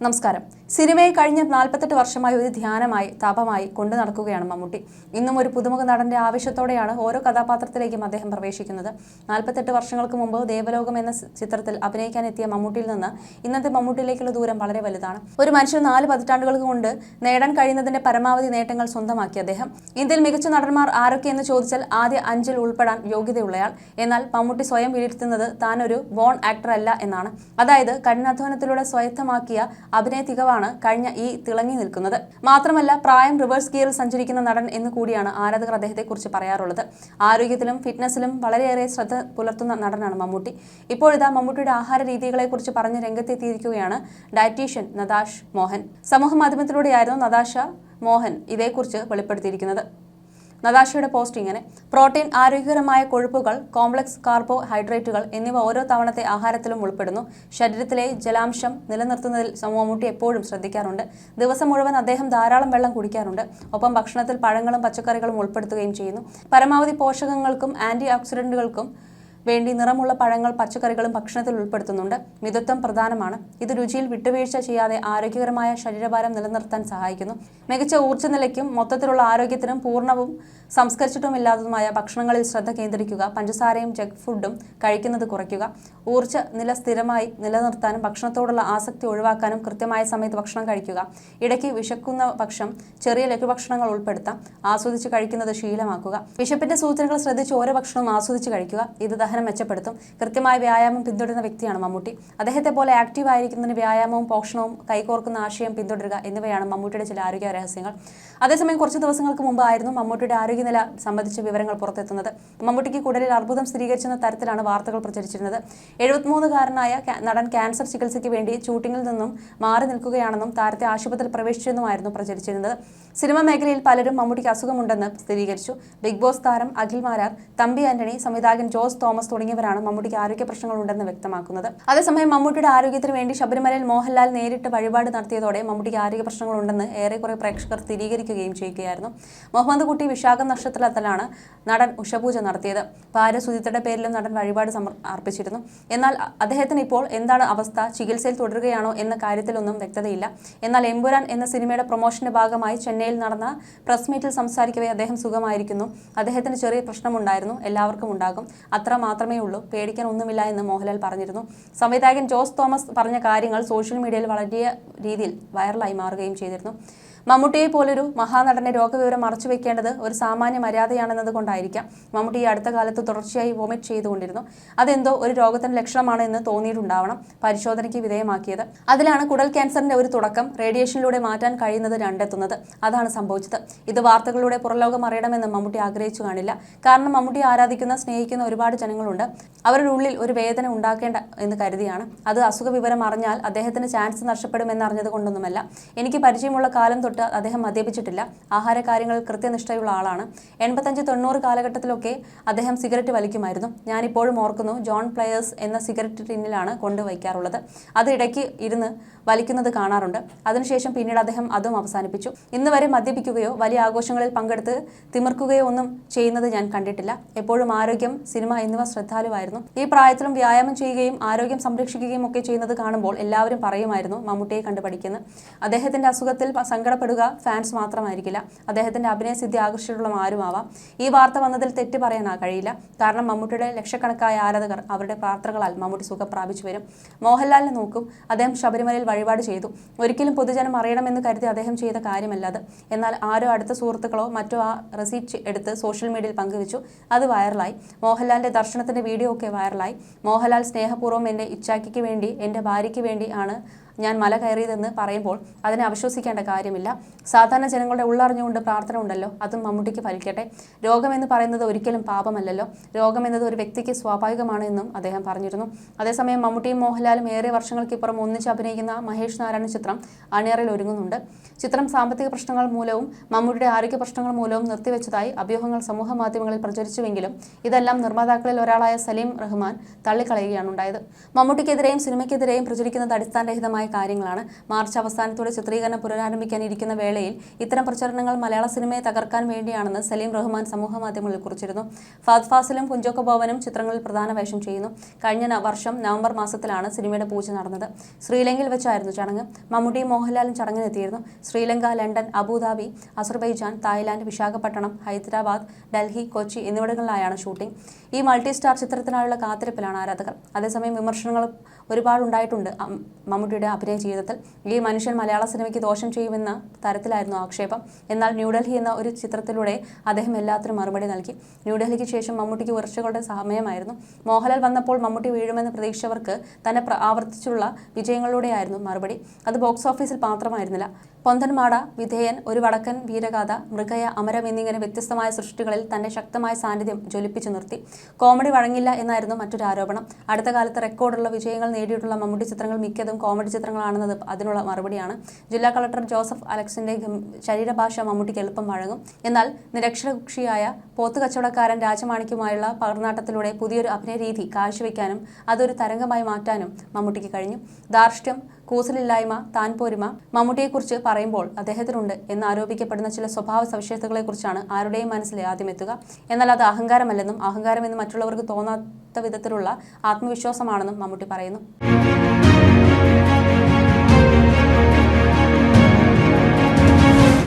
നമസ്കാരം. സിനിമയെ കഴിഞ്ഞ 48 വർഷമായി ഒരു ധ്യാനമായി താപമായി കൊണ്ടു നടക്കുകയാണ് മമ്മൂട്ടി. ഇന്നും ഒരു പുതുമുഖ നടന്റെ ആവേശത്തോടെയാണ് ഓരോ കഥാപാത്രത്തിലേക്കും അദ്ദേഹം പ്രവേശിക്കുന്നത്. 48 വർഷങ്ങൾക്ക് മുമ്പ് ദേവലോകം എന്ന ചിത്രത്തിൽ അഭിനയിക്കാൻ എത്തിയ മമ്മൂട്ടിയിൽ നിന്ന് ഇന്നത്തെ മമ്മൂട്ടിയിലേക്കുള്ള ദൂരം വളരെ വലുതാണ്. ഒരു മനുഷ്യൻ 4 പതിറ്റാണ്ടുകൾക്ക് കൊണ്ട് നേടാൻ കഴിയുന്നതിന്റെ പരമാവധി നേട്ടങ്ങൾ സ്വന്തമാക്കി അദ്ദേഹം. ഇന്ത്യയിൽ മികച്ച നടന്മാർ ആരൊക്കെയെന്ന് ചോദിച്ചാൽ ആദ്യ 5-ൽ ഉൾപ്പെടാൻ യോഗ്യതയുള്ളയാൾ. എന്നാൽ മമ്മൂട്ടി സ്വയം വിലയിരുത്തുന്നത് താനൊരു ബോൺ ആക്ടർ അല്ല എന്നാണ്. അതായത് കഠിനാധ്വാനത്തിലൂടെ സ്വയത്തമാക്കിയ അഭിനയ തികവാണ് കഴിഞ്ഞ ഈ തിളങ്ങി നിൽക്കുന്നത്. മാത്രമല്ല പ്രായം റിവേഴ്സ് ഗിയറിൽ സഞ്ചരിക്കുന്ന നടൻ എന്ന് കൂടിയാണ് ആരാധകർ അദ്ദേഹത്തെക്കുറിച്ച് പറയാറുള്ളത്. ആരോഗ്യത്തിലും ഫിറ്റ്നസിലും വളരെയേറെ ശ്രദ്ധ പുലർത്തുന്ന നടനാണ് മമ്മൂട്ടി. ഇപ്പോഴിതാ മമ്മൂട്ടിയുടെ ആഹാര രീതികളെക്കുറിച്ച് പറഞ്ഞ് രംഗത്തെത്തിയിരിക്കുകയാണ് ഡയറ്റീഷ്യൻ നതാഷ മോഹൻ. സമൂഹ മാധ്യമത്തിലൂടെയായിരുന്നു നതാഷ മോഹൻ ഇതേക്കുറിച്ച് വെളിപ്പെടുത്തിയിരിക്കുന്നത്. നതാഷയുടെ പോസ്റ്റ് ഇങ്ങനെ: പ്രോട്ടീൻ, ആരോഗ്യകരമായ കൊഴുപ്പുകൾ, കോംപ്ലക്സ് കാർബോഹൈഡ്രേറ്റുകൾ എന്നിവ ഓരോ തവണത്തെ ആഹാരത്തിലും ഉൾപ്പെടുന്നു. ശരീരത്തിലെ ജലാംശം നിലനിർത്തുന്നതിൽ മമ്മൂട്ടി എപ്പോഴും ശ്രദ്ധിക്കാറുണ്ട്. ദിവസം മുഴുവൻ അദ്ദേഹം ധാരാളം വെള്ളം കുടിക്കാറുണ്ട്. ഒപ്പം ഭക്ഷണത്തിൽ പഴങ്ങളും പച്ചക്കറികളും ഉൾപ്പെടുത്തുകയും ചെയ്യുന്നു. പരമാവധി പോഷകങ്ങൾക്കും ആന്റി ഓക്സിഡന്റുകൾക്കും വേണ്ടി നിറമുള്ള പഴങ്ങൾ പച്ചക്കറികളും ഭക്ഷണത്തിൽ ഉൾപ്പെടുത്തുന്നുണ്ട്. മിതത്വം പ്രധാനമാണ്. ഇത് രുചിയിൽ വിട്ടുവീഴ്ച ചെയ്യാതെ ആരോഗ്യകരമായ ശരീരഭാരം നിലനിർത്താൻ സഹായിക്കുന്നു. മികച്ച ഊർജ്ജനിലയ്ക്കും മൊത്തത്തിലുള്ള ആരോഗ്യത്തിനും പൂർണ്ണവും സംസ്കരിച്ചിട്ടുമില്ലാത്തതുമായ ഭക്ഷണങ്ങളിൽ ശ്രദ്ധ കേന്ദ്രീകരിക്കുക. പഞ്ചസാരയും ജങ്ക് ഫുഡും കഴിക്കുന്നത് കുറയ്ക്കുക. ഊർജ്ജ നില സ്ഥിരമായി നിലനിർത്താനും ഭക്ഷണത്തോടുള്ള ആസക്തി ഒഴിവാക്കാനും കൃത്യമായ സമയത്ത് ഭക്ഷണം കഴിക്കുക. ഇടയ്ക്ക് വിശക്കുന്ന പക്ഷം ചെറിയ ലഘുഭക്ഷണങ്ങൾ ഉൾപ്പെടുത്താം. ആസ്വദിച്ച് കഴിക്കുന്നത് ശീലമാക്കുക. വിശപ്പിന്റെ സൂചനകൾ ശ്രദ്ധിച്ച് ഓരോ ഭക്ഷണവും ആസ്വദിച്ച് കഴിക്കുക. ഇത് ദഹനം മെച്ചപ്പെടുത്തും. കൃത്യമായ വ്യായാമം പിന്തുടരുന്ന വ്യക്തിയാണ് മമ്മൂട്ടി. അദ്ദേഹത്തെ പോലെ ആക്റ്റീവ് ആയിരിക്കുന്നതിന് വ്യായാമവും പോഷണവും കൈകോർക്കുന്ന ആശയം പിന്തുടരുക എന്നിവയാണ് മമ്മൂട്ടിയുടെ ചില ആരോഗ്യ രഹസ്യങ്ങൾ. അതേസമയം കുറച്ച് ദിവസങ്ങൾക്ക് മുമ്പായിരുന്നു മമ്മൂട്ടിയുടെ ആരോഗ്യനില സംബന്ധിച്ച വിവരങ്ങൾ പുറത്തെത്തുന്നത്. മമ്മൂട്ടിക്ക് കുടലിൽ അർബുദം സ്ഥിരീകരിച്ചെന്ന തരത്തിലാണ് വാർത്തകൾ പ്രചരിച്ചിരുന്നത്. 73-കാരനായ നടൻ ക്യാൻസർ ചികിത്സയ്ക്ക് വേണ്ടി ഷൂട്ടിങ്ങിൽ നിന്നും മാറി നിൽക്കുകയാണെന്നും താരത്തെ ആശുപത്രിയിൽ പ്രവേശിച്ചെന്നുമായിരുന്നു പ്രചരിച്ചിരുന്നത്. സിനിമാ മേഖലയിൽ പലരും മമ്മൂട്ടിക്ക് അസുഖമുണ്ടെന്ന് സ്ഥിരീകരിച്ചു. ബിഗ് ബോസ് താരം അഖിൽ മാരാർ, തമ്പി ആന്റണി, സംവിധായകൻ ജോസ് തോമസ് തുടങ്ങിയവരാണ് മമ്മൂട്ടിക്ക് ആരോഗ്യ പ്രശ്നങ്ങളുണ്ടെന്ന് വ്യക്തമാക്കുന്നത്. അതേസമയം മമ്മൂട്ടിയുടെ ആരോഗ്യത്തിന് വേണ്ടി ശബരിമലയിൽ മോഹൻലാൽ നേരിട്ട് വഴിപാട് നടത്തിയതോടെ മമ്മൂട്ടിക്ക് ആരോഗ്യ പ്രശ്നങ്ങളുണ്ടെന്ന് ഏറെക്കുറെ പ്രേക്ഷകർ സ്ഥിരീകരിക്കുകയും ചെയ്യുകയായിരുന്നു. മുഹമ്മദ് കുട്ടി വിശാഖം നക്ഷത്രത്തിലാണ് നടൻ ഉഷപൂജ നടത്തിയത്. ഭാര്യ സുജിത്തയുടെ പേരിലും നടൻ വഴിപാട് അർപ്പിച്ചിരുന്നു. എന്നാൽ അദ്ദേഹത്തിന് ഇപ്പോൾ എന്താണ് അവസ്ഥ, ചികിത്സയിൽ തുടരുകയാണോ എന്ന കാര്യത്തിലൊന്നും വ്യക്തതയില്ല. എന്നാൽ എമ്പുരാൻ എന്ന സിനിമയുടെ പ്രൊമോഷന്റെ ഭാഗമായി ചെന്നൈയിൽ നടന്ന പ്രസ് മീറ്റിൽ സംസാരിക്കവേ അദ്ദേഹം സുഖമായിരിക്കുന്നു. അദ്ദേഹത്തിന് ചെറിയ പ്രശ്നമുണ്ടായിരുന്നു, എല്ലാവർക്കും ഉണ്ടാകും, അത്ര മാത്രമേ ഉള്ളൂ, പേടിക്കാൻ ഒന്നുമില്ല എന്ന് മോഹൻലാൽ പറഞ്ഞിരുന്നു. സംവിധായകൻ ജോസ് തോമസ് പറഞ്ഞ കാര്യങ്ങൾ സോഷ്യൽ മീഡിയയിൽ വലിയ രീതിയിൽ വൈറലായി മാറുകയും ചെയ്തിരുന്നു. മമ്മൂട്ടിയെ പോലൊരു മഹാനടന്റെ രോഗവിവരം മറച്ചുവെക്കേണ്ടത് ഒരു സാമാന്യ മര്യാദയാണെന്നത് കൊണ്ടായിരിക്കാം മമ്മൂട്ടി ഈ അടുത്ത കാലത്ത് തുടർച്ചയായി വോമിറ്റ് ചെയ്തുകൊണ്ടിരുന്നു. അതെന്തോ ഒരു രോഗത്തിന്റെ ലക്ഷണമാണ് എന്ന് തോന്നിയിട്ടുണ്ടാവണം പരിശോധനയ്ക്ക് വിധേയമാക്കിയത്. അതിലാണ് കുടൽ ക്യാൻസറിന്റെ ഒരു തുടക്കം റേഡിയേഷനിലൂടെ മാറ്റാൻ കഴിയുന്നത് കണ്ടെത്തുന്നത്. അതാണ് സംഭവിച്ചത്. ഇത് വാർത്തകളിലൂടെ പുറംലോകം അറിയണമെന്ന് മമ്മൂട്ടി ആഗ്രഹിച്ചു കാണില്ല. കാരണം മമ്മൂട്ടി ആരാധിക്കുന്ന സ്നേഹിക്കുന്ന ഒരുപാട് ജനങ്ങളുണ്ട്. അവരുടെ ഉള്ളിൽ ഒരു വേദന ഉണ്ടാക്കേണ്ട എന്ന് കരുതിയാണ്. അത് അസുഖ വിവരം അറിഞ്ഞാൽ അദ്ദേഹത്തിന് ചാൻസ് നഷ്ടപ്പെടുമെന്നറിഞ്ഞത് കൊണ്ടൊന്നുമല്ല. എനിക്ക് പരിചയമുള്ള കാലം തൊട്ട് അദ്ദേഹം മദ്യപിച്ചിട്ടില്ല. ആഹാര കാര്യങ്ങളിൽ കൃത്യനിഷ്ഠയുള്ള ആളാണ്. 85-90 കാലഘട്ടത്തിലൊക്കെ അദ്ദേഹം സിഗരറ്റ് വലിക്കുമായിരുന്നു. ഞാനിപ്പോഴും ഓർക്കുന്നു, ജോൺ പ്ലെയേഴ്സ് എന്ന സിഗരറ്റ് ടിന്നിലാണ് കൊണ്ടുവയ്ക്കാറുള്ളത്. അത് ഇടയ്ക്ക് ഇരുന്ന് വലിക്കുന്നത് കാണാറുണ്ട്. അതിനുശേഷം പിന്നീട് അദ്ദേഹം അതും അവസാനിപ്പിച്ചു. ഇന്ന് വരെ മദ്യപിക്കുകയോ വലിയ ആഘോഷങ്ങളിൽ പങ്കെടുത്ത് തിമിർക്കുകയോ ഒന്നും ചെയ്യുന്നത് ഞാൻ കണ്ടിട്ടില്ല. എപ്പോഴും ആരോഗ്യം, സിനിമ എന്നിവ ശ്രദ്ധാലുവായിരുന്നു. ഈ പ്രായത്തിലും വ്യായാമം ചെയ്യുകയും ആരോഗ്യം സംരക്ഷിക്കുകയും ഒക്കെ ചെയ്യുന്നത് കാണുമ്പോൾ എല്ലാവരും പറയുമായിരുന്നു മമ്മൂട്ടിയെ കണ്ടു പഠിക്കുന്നു. അദ്ദേഹത്തിന്റെ അസുഖത്തിൽ സങ്കടപ്പെടുക ഫാൻസ് മാത്രമായിരിക്കില്ല, അദ്ദേഹത്തിന്റെ അഭിനയസിദ്ധി ആകർഷിച്ചിട്ടുള്ള ആരുമാവാം. ഈ വാർത്ത വന്നതിൽ തെറ്റ് പറയാൻ കഴിയില്ല. കാരണം മമ്മൂട്ടിയുടെ ലക്ഷക്കണക്കായ ആരാധകർ അവരുടെ പ്രാർത്ഥനകളാൽ മമ്മൂട്ടി സുഖം പ്രാപിച്ചു വരും. മോഹൻലാലിനെ നോക്കും, അദ്ദേഹം ശബരിമലയിൽ വഴിപാട് ചെയ്തു. ഒരിക്കലും പൊതുജനം അറിയണമെന്ന് കരുതി അദ്ദേഹം ചെയ്ത കാര്യമല്ല അത്. എന്നാൽ ആരോ അടുത്ത സുഹൃത്തുക്കളോ മറ്റോ ആ റെസീപ്റ്റ് എടുത്ത് സോഷ്യൽ മീഡിയയിൽ പങ്കുവച്ചു. അത് വൈറലായി. മോഹൻലാലിന്റെ ദർശനത്തിന്റെ വീഡിയോ ഒക്കെ വൈറലായി. മോഹൻലാൽ സ്നേഹപൂർവ്വം എൻ്റെ ഇച്ഛാക്കിക്ക് വേണ്ടി, എൻ്റെ ഭാര്യയ്ക്ക് വേണ്ടി ആണ് ഞാൻ മല കയറിയതെന്ന് പറയുമ്പോൾ അതിനെ അവിശ്വസിക്കേണ്ട കാര്യമില്ല. സാധാരണ ജനങ്ങളുടെ ഉള്ളറിഞ്ഞുകൊണ്ട് പ്രാർത്ഥന ഉണ്ടല്ലോ, അതും മമ്മൂട്ടിക്ക് ഫലിക്കട്ടെ. രോഗമെന്ന് പറയുന്നത് ഒരിക്കലും പാപമല്ലല്ലോ. രോഗമെന്നത് ഒരു വ്യക്തിക്ക് സ്വാഭാവികമാണ് എന്നും അദ്ദേഹം പറഞ്ഞിരുന്നു. അതേസമയം മമ്മൂട്ടിയും മോഹൻലാലും ഏറെ വർഷങ്ങൾക്കിപ്പുറം ഒന്നിച്ച് അഭിനയിക്കുന്ന മഹേഷ് നാരായണ ചിത്രം അണിയറയിൽ ഒരുങ്ങുന്നുണ്ട്. ചിത്രം സാമ്പത്തിക പ്രശ്നങ്ങൾ മൂലവും മമ്മൂട്ടിയുടെ ആരോഗ്യ പ്രശ്നങ്ങൾ മൂലവും നിർത്തിവെച്ചതായി അഭ്യൂഹങ്ങൾ സമൂഹ മാധ്യമങ്ങളിൽ പ്രചരിച്ചുവെങ്കിലും ഇതെല്ലാം നിർമ്മാതാക്കളിൽ ഒരാളായ സലീം റഹ്മാൻ തള്ളിക്കളയുകയാണ് ഉണ്ടായത്. മമ്മൂട്ടിക്കെതിരെയും സിനിമയ്ക്കെതിരെയും പ്രചരിക്കുന്നത് അടിസ്ഥാനരഹിതമായ കാര്യങ്ങളാണ്. മാർച്ച് അവസാനത്തോടെ ചിത്രീകരണം പുനരാരംഭിക്കാനിരിക്കുന്ന വേളയിൽ ഇത്തരം പ്രചരണങ്ങൾ മലയാള സിനിമയെ തകർക്കാൻ വേണ്ടിയാണെന്ന് സലീം റഹ്മാൻ സമൂഹമാധ്യമങ്ങളിൽ കുറിച്ചിരുന്നു. ഫഹദ് ഫാസിലും കുഞ്ചാക്കോ ബോബനും ചിത്രങ്ങളിൽ പ്രധാന വേഷം ചെയ്യുന്നു. കഴിഞ്ഞ വർഷം നവംബർ മാസത്തിലാണ് സിനിമയുടെ പൂജ നടന്നത്. ശ്രീലങ്കയിൽ വെച്ചായിരുന്നു ചടങ്ങ്. മമ്മൂട്ടിയും മോഹൻലാലും ചടങ്ങിനെത്തിയിരുന്നു. Sri Lanka, London, Abu Dhabi, Azerbaijan, Thailand, Visakhapatnam, Hyderabad, Delhi, Kochi എന്നിവിടങ്ങളിലായാണ് ഷൂട്ടിംഗ്. ഈ മൾട്ടി സ്റ്റാർ ചിത്രത്തിനായുള്ള കാത്തിരിപ്പിലാണ് ആരാധകർ. അതേസമയം വിമർശനങ്ങൾ ഒരുപാടുണ്ടായിട്ടുണ്ട് മമ്മൂട്ടിയുടെ അഭിനയ ജീവിതത്തിൽ. ഈ മനുഷ്യൻ മലയാള സിനിമയ്ക്ക് ദോഷം ചെയ്യുമെന്ന തരത്തിലായിരുന്നു ആക്ഷേപം. എന്നാൽ ന്യൂഡൽഹി എന്ന ഒരു ചിത്രത്തിലൂടെ അദ്ദേഹം എല്ലാത്തിനും മറുപടി നൽകി. ന്യൂഡൽഹിക്ക് ശേഷം മമ്മൂട്ടിക്ക് വർഷങ്ങളുടെ സമയമായിരുന്നു. മോഹൻലാൽ വന്നപ്പോൾ മമ്മൂട്ടി വീഴുമെന്ന് പ്രതീക്ഷിച്ചവർക്ക് തന്നെ ആവർത്തിച്ചുള്ള വിജയങ്ങളിലൂടെയായിരുന്നു മറുപടി. അത് ബോക്സ് ഓഫീസിൽ മാത്രമായിരുന്നില്ല. പൊന്തൻമാട, വിധേയൻ, ഒരു വടക്കൻ വീരഗാഥ, മൃഗയ, അമരം എന്നിങ്ങനെ വ്യത്യസ്തമായ സൃഷ്ടികളിൽ തന്റെ ശക്തമായ സാന്നിധ്യം ജ്വലിപ്പിച്ചു നിർത്തി. കോമഡി വഴങ്ങില്ല എന്നായിരുന്നു മറ്റൊരു ആരോപണം. അടുത്ത കാലത്ത് റെക്കോർഡുള്ള വിജയങ്ങൾ നേടിയിട്ടുള്ള മമ്മൂട്ടി ചിത്രങ്ങൾ മിക്കതും കോമഡി ചിത്രങ്ങളാണെന്നത് അതിനുള്ള മറുപടിയാണ്. ജില്ലാ കളക്ടർ ജോസഫ് അലക്സിന്റെ ശരീരഭാഷ മമ്മൂട്ടിക്ക് എളുപ്പം വഴങ്ങും. എന്നാൽ നിരക്ഷരകുക്ഷിയായ പോത്തുകച്ചവടക്കാരൻ രാജമാണിക്കുമായുള്ള പകർന്നാട്ടത്തിലൂടെ പുതിയൊരു അഭിനയ രീതി കാഴ്ചവെക്കാനും അതൊരു തരംഗമായി മാറ്റാനും മമ്മൂട്ടിക്ക് കഴിഞ്ഞു. ധാർഷ്ട്യം, കൂസലില്ലായ്മ, താൻപോരിമ മമ്മൂട്ടിയെക്കുറിച്ച് പറയുമ്പോൾ അദ്ദേഹത്തിനുണ്ട് എന്നാരോപിക്കപ്പെടുന്ന ചില സ്വഭാവ സവിശേഷതകളെക്കുറിച്ചാണ് ആരുടെയും മനസ്സിൽ ആദ്യം എത്തുക. എന്നാൽ അത് അഹങ്കാരമല്ലെന്നും അഹങ്കാരമെന്ന് മറ്റുള്ളവർക്ക് തോന്നാത്ത വിധത്തിലുള്ള ആത്മവിശ്വാസമാണെന്നും മമ്മൂട്ടി പറയുന്നു.